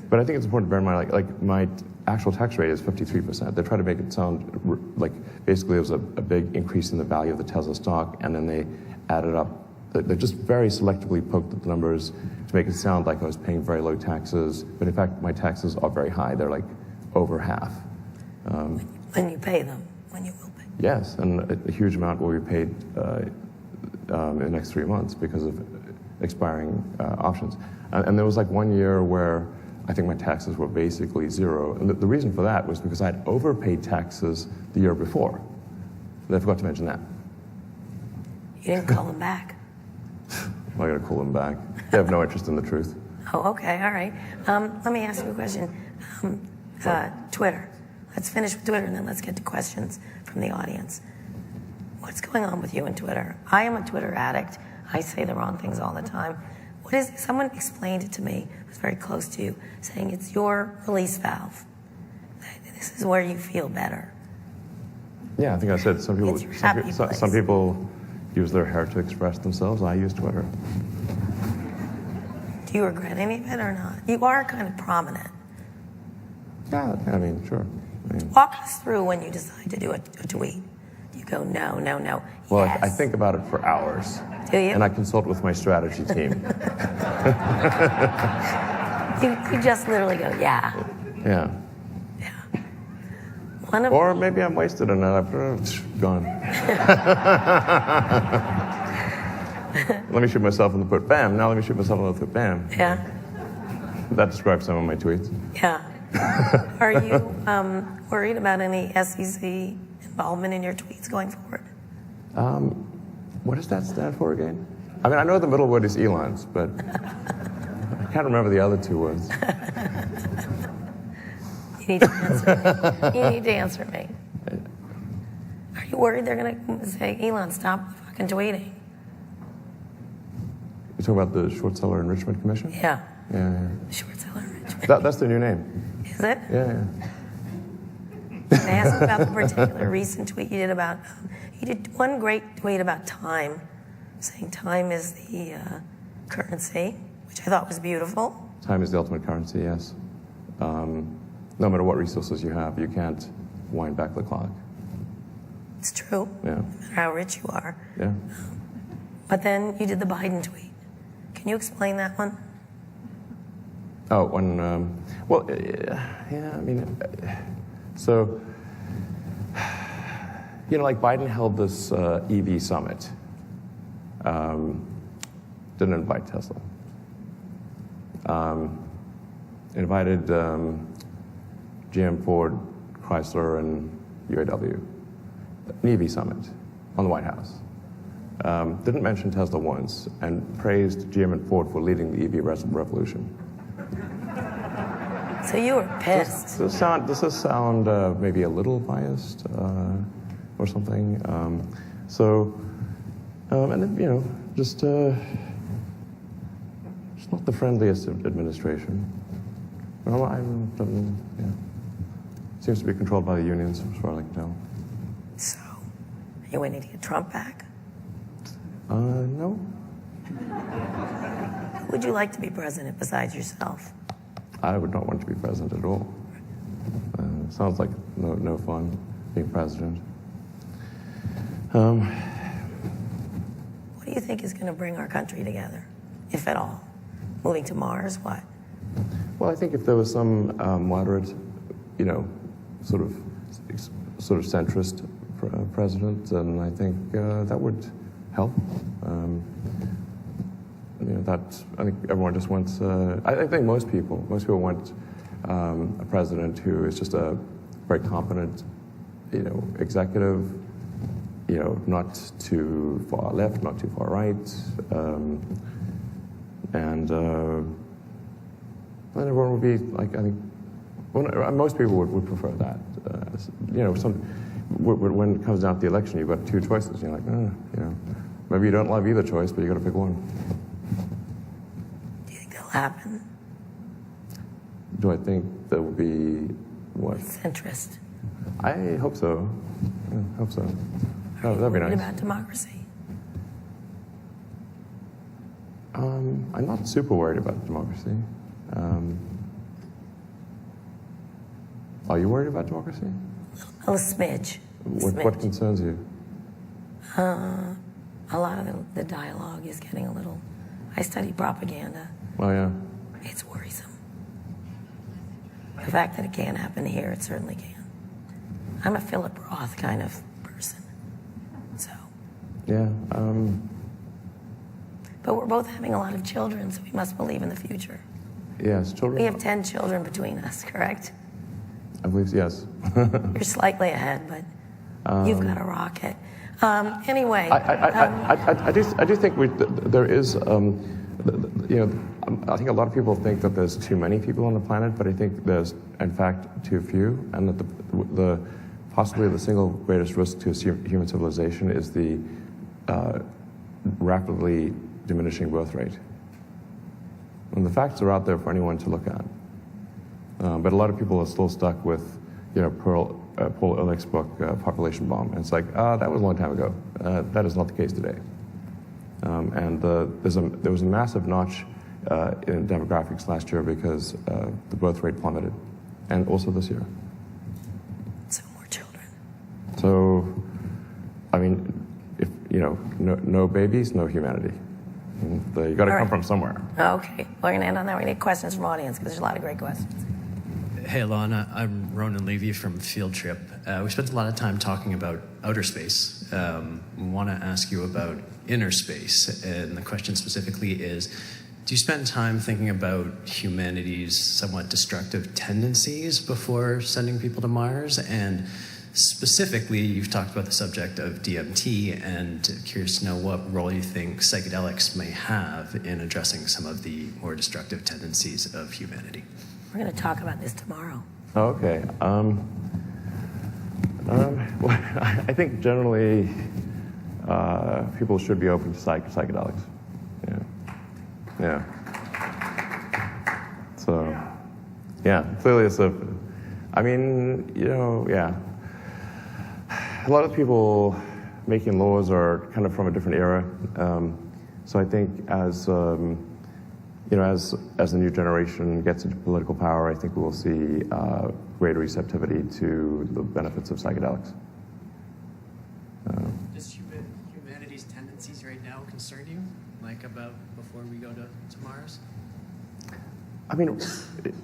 But I think it's important to bear in mind, like my actual tax rate is 53%. They try to make it sound like basically it was a big increase in the value of the Tesla stock, and then they added up. They just very selectively poked at the numbers to make it sound like I was paying very low taxes. But in fact, my taxes are very high. They're like over half. When you pay them, when you will pay. Yes, and a huge amount will be paid in the next 3 months because of expiring options. And there was like 1 year where I think my taxes were basically zero. And the reason for that was because I'd overpaid taxes the year before. And I forgot to mention that. You didn't call them back. I gotta call them back. They have no interest in the truth. Oh, okay, all right. Let me ask you a question. Twitter. Let's finish with Twitter and then let's get to questions from the audience. What's going on with you and Twitter? I am a Twitter addict. I say the wrong things all the time. What is it? Someone explained it to me, who's very close to you, saying it's your release valve. This is where you feel better. Yeah, I think I said some people use their hair to express themselves. I use Twitter. Do you regret any of it or not? You are kind of prominent. Yeah, I mean, sure. Walk us through when you decide to do a tweet. You go, no, no, no. Well, yes. I think about it for hours. Do you? And I consult with my strategy team. you just literally go, yeah. Yeah. Yeah. Or maybe I'm wasted and I'm gone. Let me shoot myself in the foot. Bam. Now let me shoot myself in the foot. Bam. Yeah. That describes some of my tweets. Yeah. Are you worried about any SEC involvement in your tweets going forward? What does that stand for again? I mean, I know the middle word is Elon's, but I can't remember the other two words. You need to answer me. You need to answer me. Are you worried they're going to say, Elon, stop fucking tweeting? You talking about the Short Seller Enrichment Commission? Yeah. Yeah. Short Seller Enrichment. That's their new name. Is it? Yeah. Can I ask about the particular recent tweet you did about, you did one great tweet about time, saying time is the currency, which I thought was beautiful. Time is the ultimate currency, yes. No matter what resources you have, you can't wind back the clock. It's true. Yeah. No matter how rich you are. Yeah. But then you did the Biden tweet. Can you explain that one? Oh, when, yeah, I mean, so, you know, like Biden held this EV summit. Didn't invite Tesla. Invited GM, Ford, Chrysler, and UAW. An EV summit on the White House. Didn't mention Tesla once, and praised GM and Ford for leading the EV revolution. So you were pissed. Does this sound maybe a little biased or something? And then, you know, just it's not the friendliest administration. Well, yeah. Seems to be controlled by the unions, as far as I can tell. So Are you waiting to get Trump back? No. Who would you like to be president besides yourself? I would not want to be president at all. Sounds like no fun being president. What do you think is going to bring our country together, if at all? Moving to Mars, what? Well, I think if there was some moderate, sort of centrist president, then I think that would help. I think everyone just wants. I think most people want a president who is just a very competent, executive. Not too far left, not too far right, and everyone would be like. I think most people would prefer that. When it comes down to the election, you've got two choices. You're like, maybe you don't love either choice, but you got to pick one. Do you think that'll happen? Do I think there will be what? Centrist. I hope so. Yeah, I hope so. Are you That'd be worried nice. about democracy? I'm not super worried about democracy. Are you worried about democracy? A smidge. What concerns you? A lot of the dialogue is getting a little. I study propaganda. Oh yeah. It's worrisome. The fact that it can't happen here, it certainly can. I'm a Philip Roth kind of person. So. Yeah. But we're both having a lot of children, so we must believe in the future. Yes, children. We have 10 children between us, correct? I believe yes. You're slightly ahead, but you've got a rocket. Anyway. I do think there is. I think a lot of people think that there's too many people on the planet, but I think there's, in fact, too few, and that the possibly the single greatest risk to human civilization is the rapidly diminishing birth rate. And the facts are out there for anyone to look at. But a lot of people are still stuck with, Paul Ehrlich's book, Population Bomb. And it's like, that was a long time ago. That is not the case today. And there was a massive notch in demographics last year because the birth rate plummeted, and also this year. So more children. So, I mean, if no babies, no humanity. You got to come from somewhere. Okay, we're going to end on that. We're going to get questions from audience because there's a lot of great questions. Hey, Alana. I'm Ronan Levy from Field Trip. We spent a lot of time talking about outer space. Want to ask you about inner space, and the question specifically is, do you spend time thinking about humanity's somewhat destructive tendencies before sending people to Mars? And specifically, you've talked about the subject of DMT, and curious to know what role you think psychedelics may have in addressing some of the more destructive tendencies of humanity. We're going to talk about this tomorrow. Okay. Well, I think generally people should be open to psychedelics. Yeah. So, yeah, clearly it's a. I mean, yeah. A lot of people making laws are kind of from a different era. So I think as the new generation gets into political power, I think we will see greater receptivity to the benefits of psychedelics. Does humanity's tendencies right now concern you, like about before we go to Mars? I mean,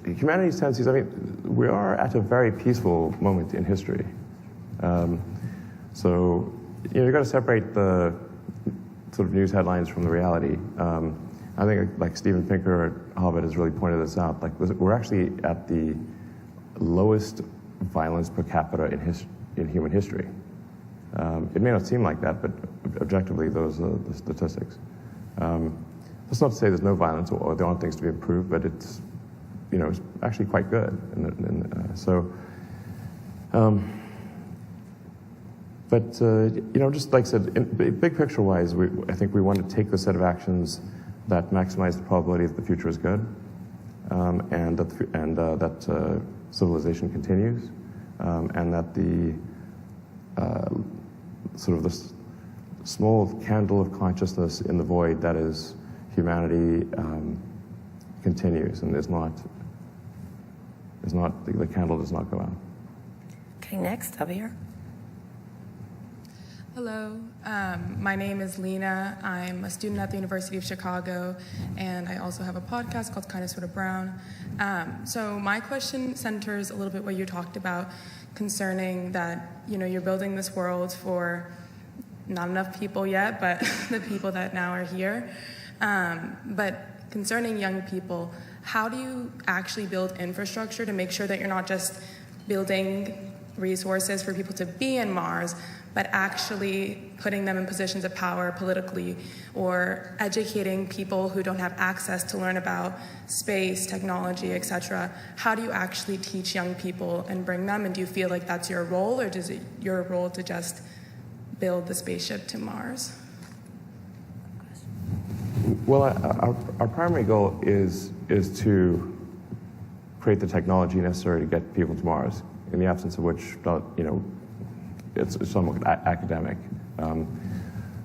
humanity's tendencies, we are at a very peaceful moment in history. So, you've got to separate the sort of news headlines from the reality. I think, like Steven Pinker at Harvard has really pointed this out. Like, we're actually at the lowest violence per capita in human history. It may not seem like that, but objectively, those are the statistics. That's not to say there's no violence or there aren't things to be improved, but it's, it's actually quite good. Just like I said, big picture-wise, I think we want to take the set of actions that maximize the probability that the future is good, and that civilization continues, and that the sort of this small candle of consciousness in the void that is humanity continues and the candle does not go out. Okay, next up here. Hello, my name is Lena. I'm a student at the University of Chicago, and I also have a podcast called Kinda Sorta Brown. So my question centers a little bit what you talked about concerning that, you're building this world for not enough people yet, but the people that now are here. But concerning young people, how do you actually build infrastructure to make sure that you're not just building resources for people to be in Mars, but actually putting them in positions of power politically, or educating people who don't have access to learn about space, technology, etc.? How do you actually teach young people and bring them? And do you feel like that's your role, or is it your role to just build the spaceship to Mars? Well, our primary goal is to create the technology necessary to get people to Mars, in the absence of which, it's somewhat academic.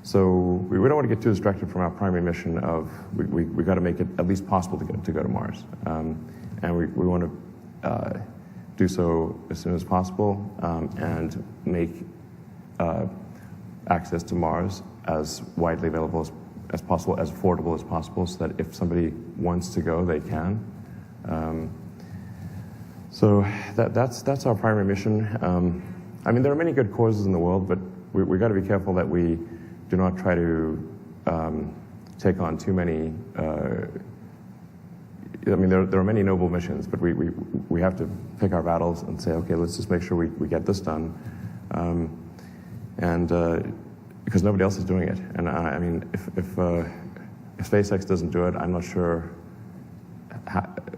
So we don't want to get too distracted from our primary mission of we got to make it at least possible to go to Mars, and we want to do so as soon as possible, and make access to Mars as widely available as possible, as affordable as possible, so that if somebody wants to go, they can. So that's our primary mission. I mean, there are many good causes in the world, but we got to be careful that we do not try to take on too many. I mean, there are many noble missions, but we have to pick our battles and say, okay, let's just make sure we get this done, and because nobody else is doing it. And I mean, if SpaceX doesn't do it, I'm not sure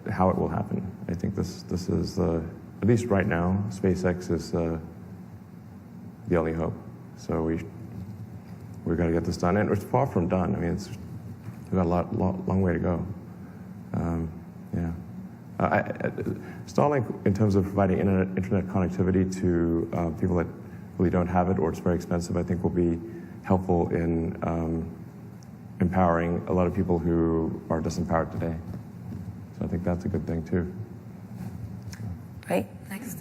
how it will happen. I think this is at least right now, SpaceX is the only hope. So we've got to get this done, and it's far from done. I mean, we've got a long way to go. Yeah. Starlink, in terms of providing internet connectivity to people that really don't have it, or it's very expensive, I think will be helpful in empowering a lot of people who are disempowered today. So I think that's a good thing too. Right, next.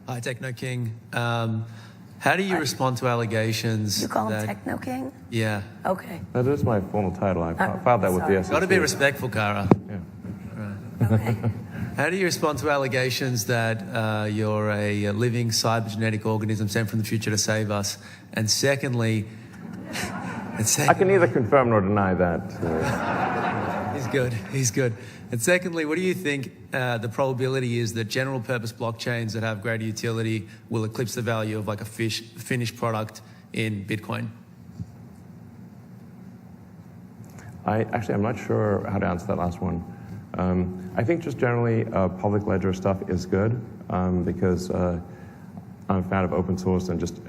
Hi, Techno King. How do you respond to allegations? You call him that, Techno King? Yeah. Okay. That is my formal title. I filed that with the SEC. Got to be respectful, Kara. Yeah. Right. Okay. How do you respond to allegations that you're a living cybergenetic organism sent from the future to save us? And secondly, I can neither confirm nor deny that. He's good. And secondly, what do you think the probability is that general purpose blockchains that have greater utility will eclipse the value of like a finished product in Bitcoin? I'm not sure how to answer that last one. I think just generally public ledger stuff is good because I'm a fan of open source and just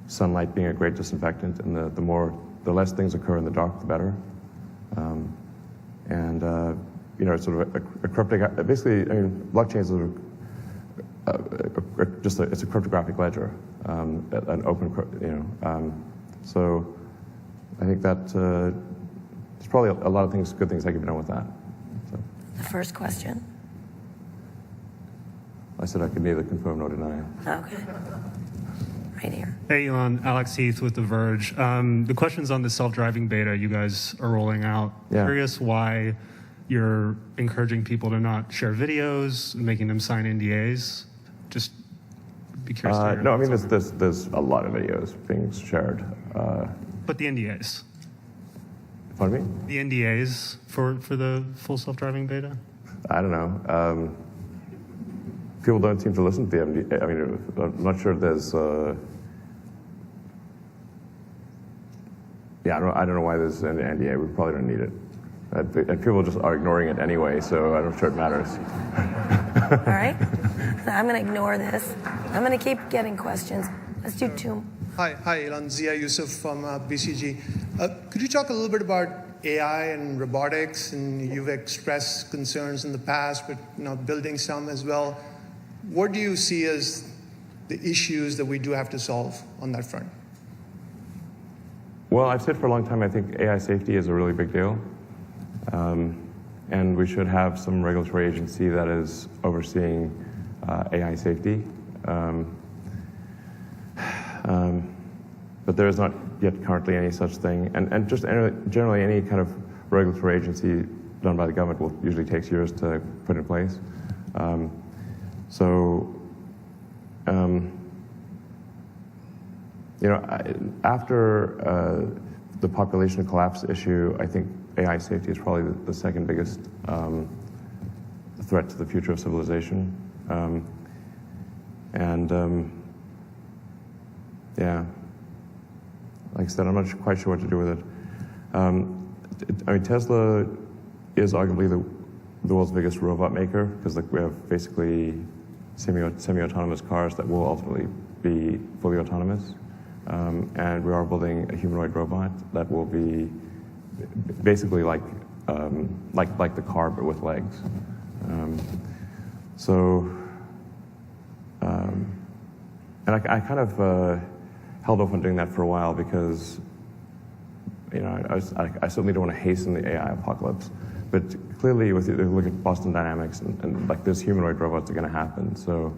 sunlight being a great disinfectant, and the less things occur in the dark, the better. It's sort of a cryptic. Basically, I mean, blockchains are it's a cryptographic ledger, an open, So I think that there's probably a lot of good things that can be done with that. So. The first question. I said I could neither confirm nor deny. Okay. Right here. Hey, Elon. Alex Heath with The Verge. The question's on the self-driving beta you guys are rolling out. Yeah. Curious why you're encouraging people to not share videos, making them sign NDAs. Just be curious to hear. No, I mean, there's a lot of videos being shared. But the NDAs. Pardon me? The NDAs for the full self-driving beta? I don't know. People don't seem to listen to the NDA. I mean, I'm not sure there's... I don't know why there's an NDA. We probably don't need it. And people just are ignoring it anyway, so I'm not sure it matters. All right. So I'm going to ignore this. I'm going to keep getting questions. Let's do two. Hi, Elon. Zia Yusuf from BCG. Could you talk a little bit about AI and robotics? And you've expressed concerns in the past, but building some as well. What do you see as the issues that we do have to solve on that front? Well, I've said for a long time, I think AI safety is a really big deal. And we should have some regulatory agency that is overseeing AI safety. But there is not yet currently any such thing. And just generally any kind of regulatory agency done by the government will usually takes years to put in place. After the population collapse issue, I think AI safety is probably the second biggest threat to the future of civilization. Like I said, I'm not quite sure what to do with it. Tesla is arguably the world's biggest robot maker because we have basically semi-autonomous cars that will ultimately be fully autonomous. And we are building a humanoid robot that will be basically like the car but with legs. And I kind of held off on doing that for a while because I certainly don't want to hasten the AI apocalypse. But clearly, if you look at Boston Dynamics and like those humanoid robots are going to happen. So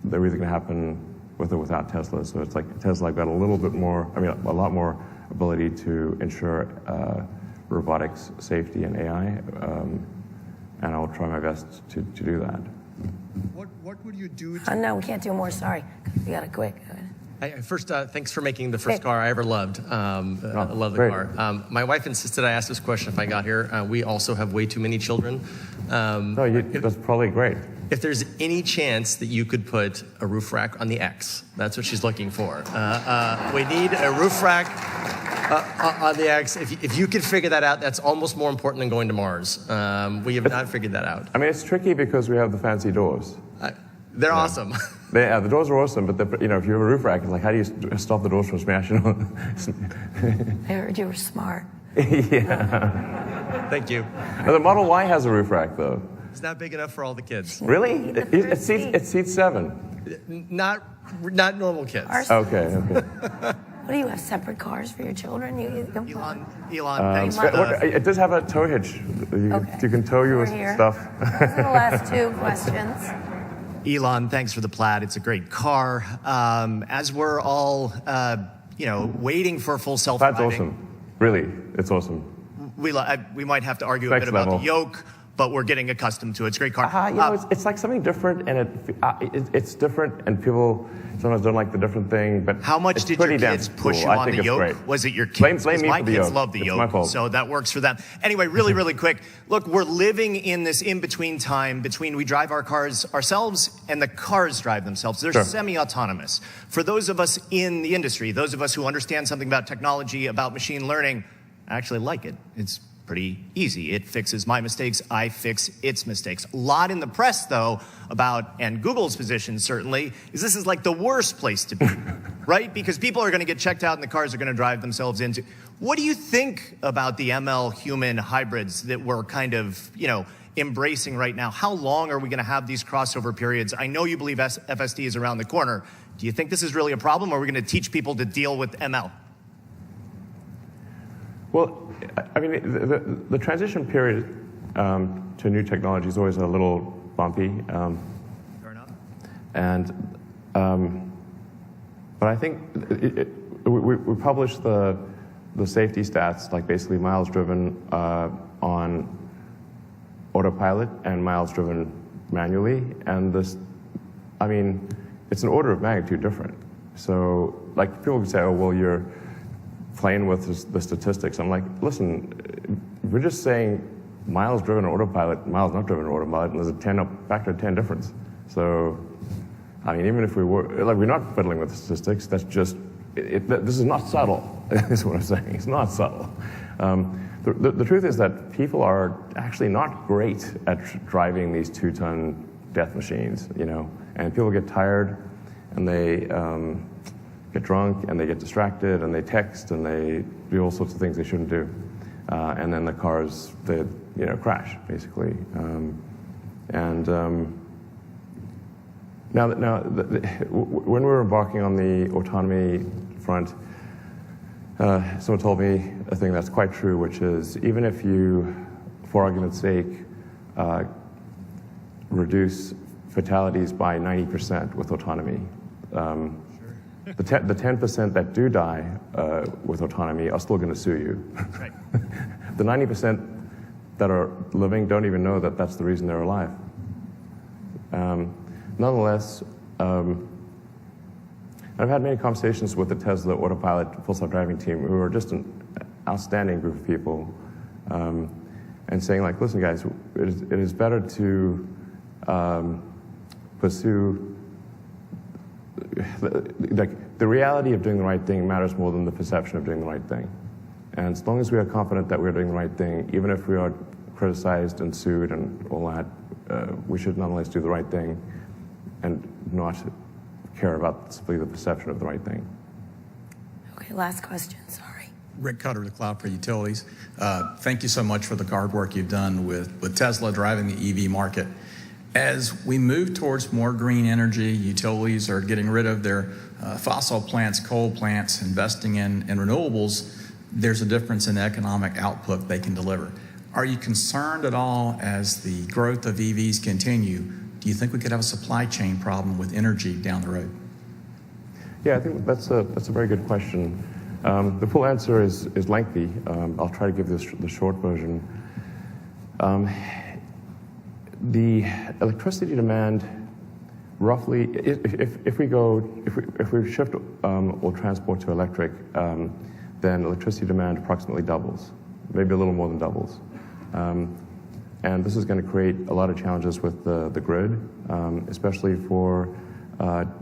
they're either going to happen with or without Tesla. So it's like Tesla got a lot more ability to ensure robotics safety and AI, and I'll try my best to do that. What would you do to... No, we can't do more, sorry. We got to quick. First, thanks for making the first car I ever loved. I love the great. car. My wife insisted I ask this question if I got here. We also have way too many children. That's probably great. If there's any chance that you could put a roof rack on the X, that's what she's looking for. We need a roof rack on the X. If you could figure that out, that's almost more important than going to Mars. We have not figured that out. It's tricky because we have the fancy doors. They're awesome. The doors are awesome, but if you have a roof rack, it's like, how do you stop the doors from smashing on? I heard you were smart. Yeah. Thank you. Now, the Model Y has a roof rack, though. It's not big enough for all the kids. Really? It seats 7. Not normal kids. Okay. What do you have, separate cars for your children? Elon, thanks for It does have a tow hitch. You can tow your stuff. Those are the last two questions. Elon, thanks for the Plaid. It's a great car. As we're all, waiting for full self-driving. Plaid's awesome. Really, it's awesome. We might have to argue a bit about the yoke, but we're getting accustomed to it. It's a great car. It's like something different, and it's different, and people sometimes don't like the different thing. But how much did your kids push you on the yoke? Great. Was it your kids? Blame me my for the kids yoke. love the It's yoke, my fault. so that works for them. Anyway, really quick. Look, we're living in this in-between time between we drive our cars ourselves and the cars drive themselves. They're semi-autonomous. For those of us in the industry, those of us who understand something about technology, about machine learning, I actually like it. It's pretty easy. It fixes my mistakes. I fix its mistakes. A lot in the press, though, about, and Google's position certainly, is this is like the worst place to be, right? Because people are going to get checked out and the cars are going to drive themselves into. What do you think about the ML human hybrids that we're kind of, embracing right now? How long are we going to have these crossover periods? I know you believe FSD is around the corner. Do you think this is really a problem, or are we going to teach people to deal with ML? Well, the transition period to new technology is always a little bumpy. Fair enough. But I think we published the safety stats, like basically miles driven on autopilot and miles driven manually, and it's an order of magnitude different. So, like, people can say, "Oh, well, you're playing with the statistics." I'm like, listen, we're just saying miles driven on autopilot, miles not driven on autopilot, and there's a factor of 10 difference. So, even if we were, we're not fiddling with the statistics, that's just, this is not subtle, is what I'm saying. It's not subtle. The truth is that people are actually not great at driving these 2-ton death machines, and people get tired, and they get drunk, and they get distracted, and they text, and they do all sorts of things they shouldn't do. And then the cars, they crash, basically. When we were embarking on the autonomy front, someone told me a thing that's quite true, which is even if you, for argument's sake, reduce fatalities by 90% with autonomy, the 10% that do die with autonomy are still going to sue you. Right. The 90% that are living don't even know that that's the reason they're alive. Nonetheless, I've had many conversations with the Tesla Autopilot Full Self-Driving team, who are just an outstanding group of people, and saying, like, listen, guys, it is better to pursue, like, the reality of doing the right thing matters more than the perception of doing the right thing. And as long as we are confident that we're doing the right thing, even if we are criticized and sued and all that, we should nonetheless do the right thing and not care about simply the perception of the right thing. Okay, last question, sorry. Rick Cutter to Cloud for Utilities. Thank you so much for the hard work you've done with Tesla driving the EV market. As we move towards more green energy, utilities are getting rid of their fossil plants, coal plants, investing in renewables. There's a difference in the economic output they can deliver. Are you concerned at all as the growth of EVs continue? Do you think we could have a supply chain problem with energy down the road? Yeah, I think that's a very good question. The full answer is lengthy. I'll try to give this the short version. The electricity demand, roughly, if we shift all transport to electric, then electricity demand approximately doubles, maybe a little more than doubles. And this is going to create a lot of challenges with the grid, especially for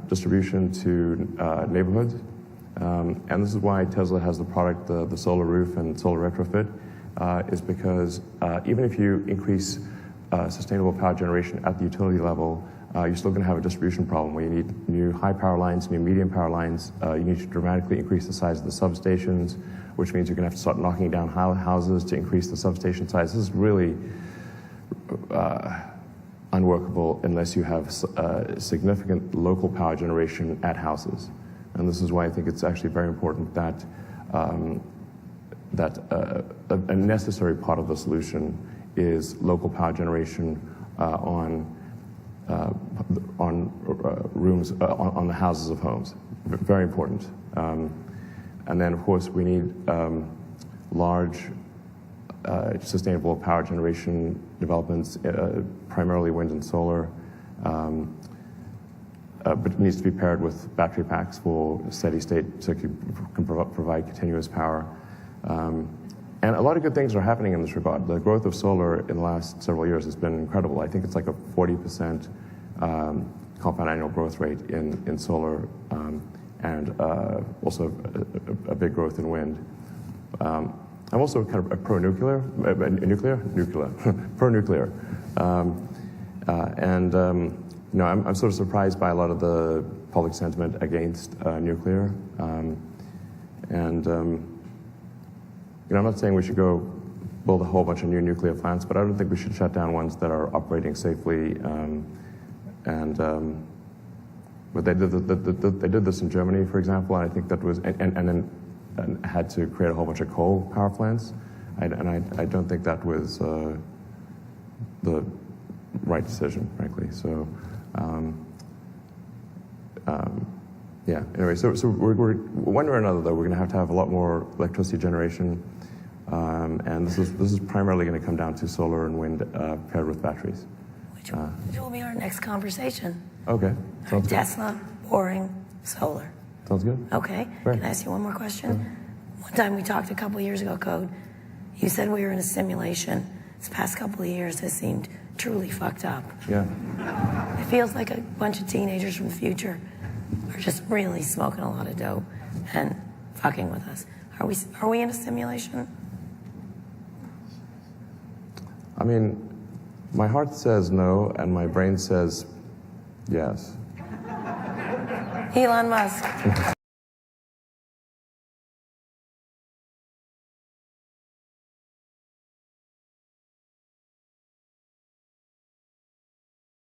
distribution to neighborhoods. And this is why Tesla has the product, the solar roof and solar retrofit, is because even if you increase sustainable power generation at the utility level, you're still going to have a distribution problem where you need new high power lines, new medium power lines. You need to dramatically increase the size of the substations, which means you're going to have to start knocking down houses to increase the substation size. This is really unworkable unless you have significant local power generation at houses. And this is why I think it's actually very important that a necessary part of the solution is local power generation on rooms, on the houses of homes. Very important. And then, of course, we need large sustainable power generation developments, primarily wind and solar, but it needs to be paired with battery packs for steady state so it can provide continuous power. And a lot of good things are happening in this regard. The growth of solar in the last several years has been incredible. I think it's like a 40% compound annual growth rate in solar, and also a big growth in wind. I'm also kind of a pro-nuclear, pro-nuclear. You know, I'm sort of surprised by a lot of the public sentiment against nuclear. You know, I'm not saying we should go build a whole bunch of new nuclear plants, but I don't think we should shut down ones that are operating safely. But they did this in Germany, for example, and I think that was, and then had to create a whole bunch of coal power plants. I don't think that was the right decision, frankly. So, yeah. Anyway, so we're one way or another, though, we're going to have a lot more electricity generation, and this is primarily going to come down to solar and wind paired with batteries. Which will be our next conversation. Okay. Sounds Tesla, boring, solar. Sounds good. Okay. Great. Can I ask you one more question? One time we talked a couple years ago, Code. You said we were in a simulation. This past couple of years has seemed truly fucked up. Yeah. It feels like a bunch of teenagers from the future are just really smoking a lot of dope and fucking with us. Are we in a simulation? I mean, my heart says no, and my brain says yes. Elon Musk.